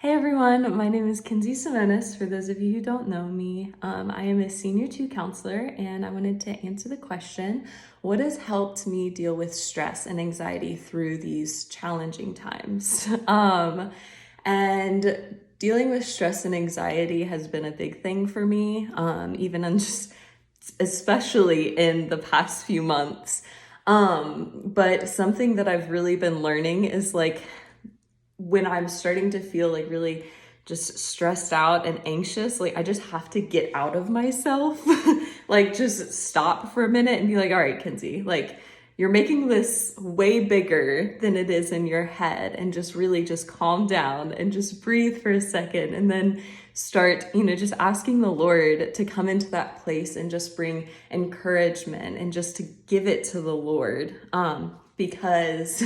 Hey everyone, my name is Kinsey Simonis. For those of you who don't know me, I am a senior two counselor, and I wanted to answer the question, what has helped me deal with stress and anxiety through these challenging times? And dealing with stress and anxiety has been a big thing for me, even on just especially in the past few months. But something that I've really been learning is like when I'm starting to feel like really just stressed out and anxious, like I just have to get out of myself. Like just stop for a minute and be like, all right, Kinsey, like you're making this way bigger than it is in your head, and just really just calm down and just breathe for a second, and then start, just asking the Lord to come into that place and just bring encouragement and just to give it to the Lord. Because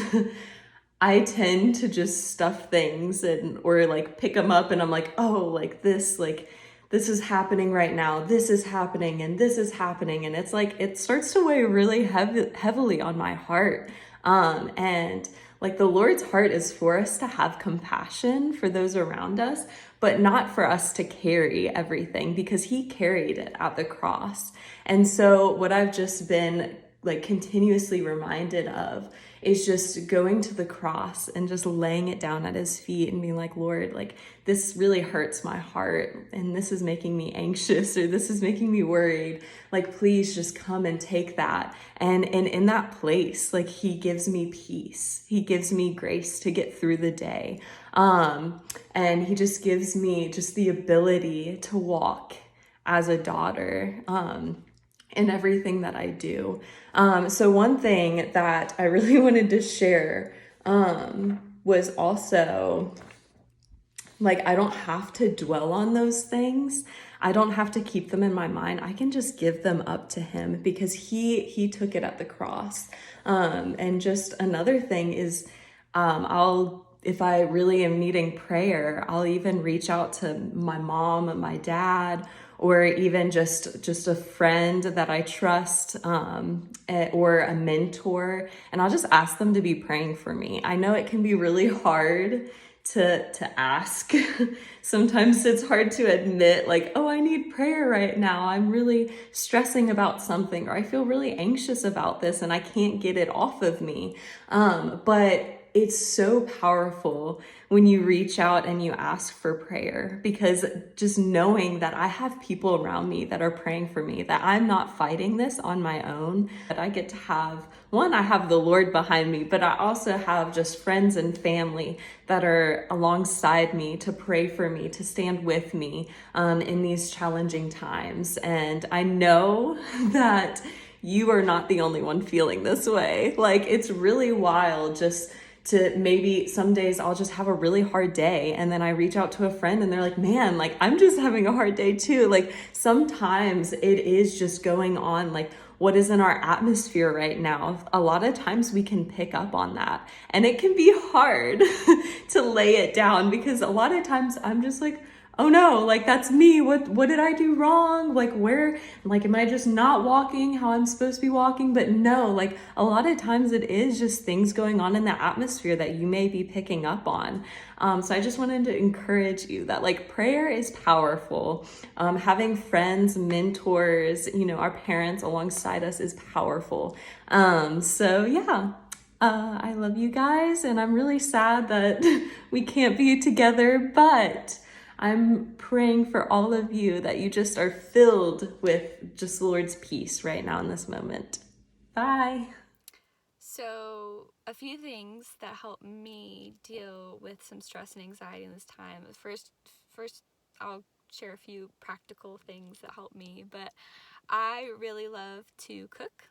I tend to just stuff things and or like pick them up and I'm like, this is happening right now. This is happening and this is happening, and it's like it starts to weigh really heavily on my heart. And like the Lord's heart is for us to have compassion for those around us, but not for us to carry everything, because he carried it at the cross. And so what I've just been like continuously reminded of is just going to the cross and just laying it down at his feet and being like, Lord, like this really hurts my heart and this is making me anxious or this is making me worried. Like, please just come and take that. And in that place, like he gives me peace. He gives me grace to get through the day. And he just gives me just the ability to walk as a daughter. In everything that I do. So one thing that I really wanted to share was also like I don't have to dwell on those things. I don't have to keep them in my mind. I can just give them up to him because he took it at the cross. And just another thing is I'll if I really am needing prayer, I'll even reach out to my mom and my dad, or even just a friend that I trust, or a mentor, and I'll just ask them to be praying for me. I know it can be really hard to ask. Sometimes it's hard to admit like, oh, I need prayer right now. I'm really stressing about something, or I feel really anxious about this and I can't get it off of me. But it's so powerful when you reach out and you ask for prayer, because just knowing that I have people around me that are praying for me, that I'm not fighting this on my own, that I get to have one, I have the Lord behind me, but I also have just friends and family that are alongside me to pray for me, to stand with me in these challenging times. And I know that you are not the only one feeling this way. Like, it's really wild just to maybe some days I'll just have a really hard day and then I reach out to a friend and they're like, man, like I'm just having a hard day too. Like sometimes it is just going on, like what is in our atmosphere right now. A lot of times we can pick up on that, and it can be hard to lay it down, because a lot of times I'm just like, oh no, like that's me. What did I do wrong? Like where, like am I just not walking how I'm supposed to be walking? But no, like a lot of times it is just things going on in the atmosphere that you may be picking up on. So I just wanted to encourage you that like prayer is powerful. Having friends, mentors, our parents alongside us is powerful. So yeah. I love you guys, and I'm really sad that we can't be together, but I'm praying for all of you that you just are filled with just the Lord's peace right now in this moment. Bye. So, a few things that help me deal with some stress and anxiety in this time. First, I'll share a few practical things that help me, but I really love to cook.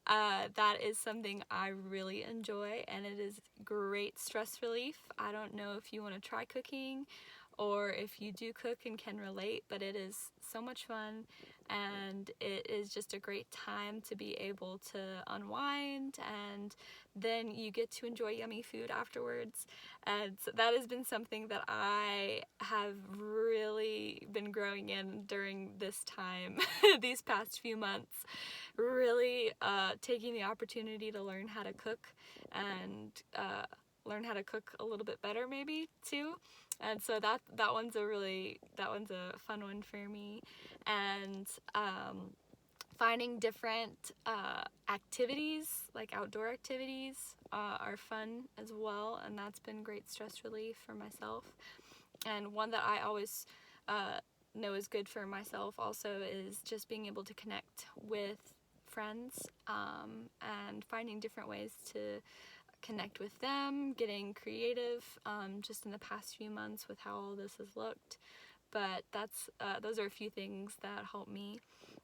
That is something I really enjoy, and it is great stress relief. I don't know if you want to try cooking or if you do cook and can relate, but it is so much fun, and it is just a great time to be able to unwind, and then you get to enjoy yummy food afterwards. And so that has been something that I have really been growing in during this time, these past few months. Really taking the opportunity to learn how to cook and learn how to cook a little bit better maybe too. And so that one's a fun one for me. And finding different activities, like outdoor activities, are fun as well, and that's been great stress relief for myself. And one that I always know is good for myself also is just being able to connect with friends, and finding different ways to connect with them, getting creative, just in the past few months with how all this has looked. But those are a few things that help me.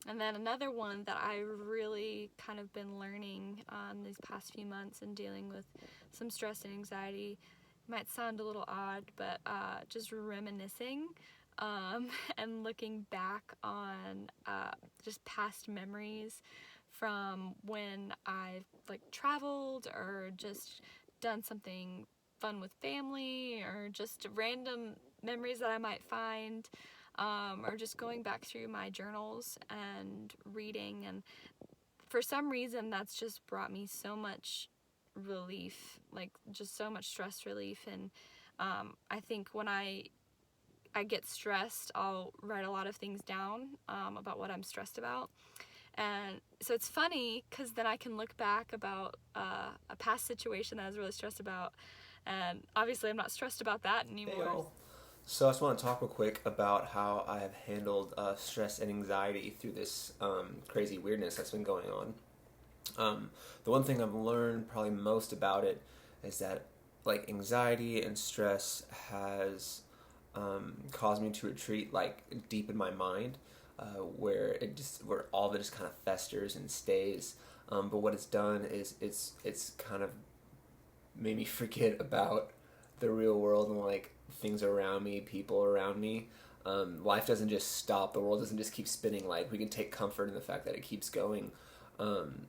And then another one that I really kind of been learning these past few months and dealing with some stress and anxiety, might sound a little odd, but just reminiscing, and looking back on just past memories from when I've like traveled or just done something fun with family, or just random memories that I might find, or just going back through my journals and reading. And for some reason, that's just brought me so much relief, like just so much stress relief. And I think when I get stressed, I'll write a lot of things down, about what I'm stressed about. And so it's funny because then I can look back about a past situation that I was really stressed about, and obviously I'm not stressed about that Hey anymore. y'all. So I just want to talk real quick about how I have handled stress and anxiety through this crazy weirdness that's been going on. The one thing I've learned probably most about it is that like anxiety and stress has caused me to retreat like deep in my mind, where all of it just kind of festers and stays. But what it's done is it's kind of made me forget about the real world and like things around me, people around me. Life doesn't just stop. The world doesn't just keep spinning. Like we can take comfort in the fact that it keeps going. Um,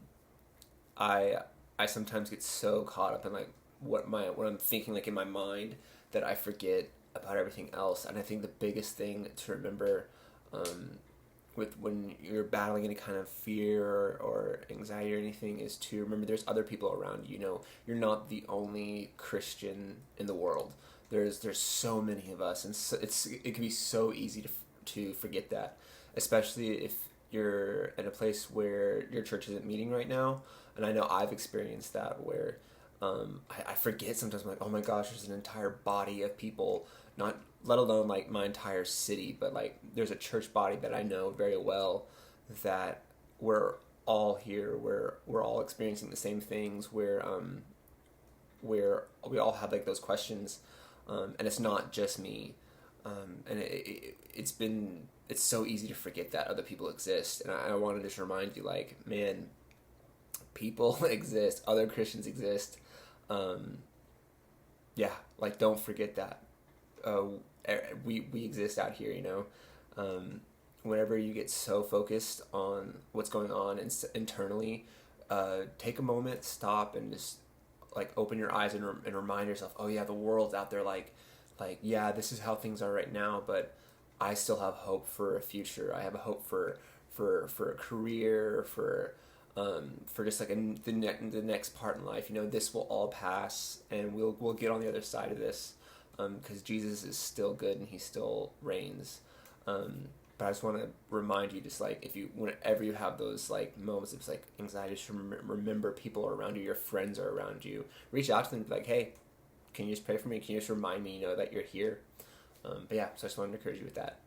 I I sometimes get so caught up in like what I'm thinking like in my mind that I forget about everything else. And I think the biggest thing to remember, um, with when you're battling any kind of fear or anxiety or anything is to remember there's other people around you. You know, you're not the only Christian in the world. There's so many of us, and so it can be so easy to forget that, especially if you're in a place where your church isn't meeting right now. And I know I've experienced that where I forget sometimes. I'm like, oh my gosh, there's an entire body of people, not let alone like my entire city, but like there's a church body that I know very well that we're all here, we're all experiencing the same things, where we all have like those questions, and it's not just me, and it's so easy to forget that other people exist, and I want to just remind you, like, man, people exist, other Christians exist, um, yeah, like don't forget that. Uh, we exist out here, you know. Um, Whenever you get so focused on what's going on internally, take a moment, stop, and just like open your eyes and remind yourself, oh yeah, the world's out there. Like yeah, this is how things are right now, but I still have hope for a future. I have a hope for a career, for just like the next part in life. You know, this will all pass, and we'll get on the other side of this, because Jesus is still good and he still reigns. But I just want to remind you, just like if you, whenever you have those like moments of like anxiety, just remember people are around you, your friends are around you. Reach out to them, and be like, hey, can you just pray for me? Can you just remind me, you know, that you're here? But yeah, so I just wanted to encourage you with that.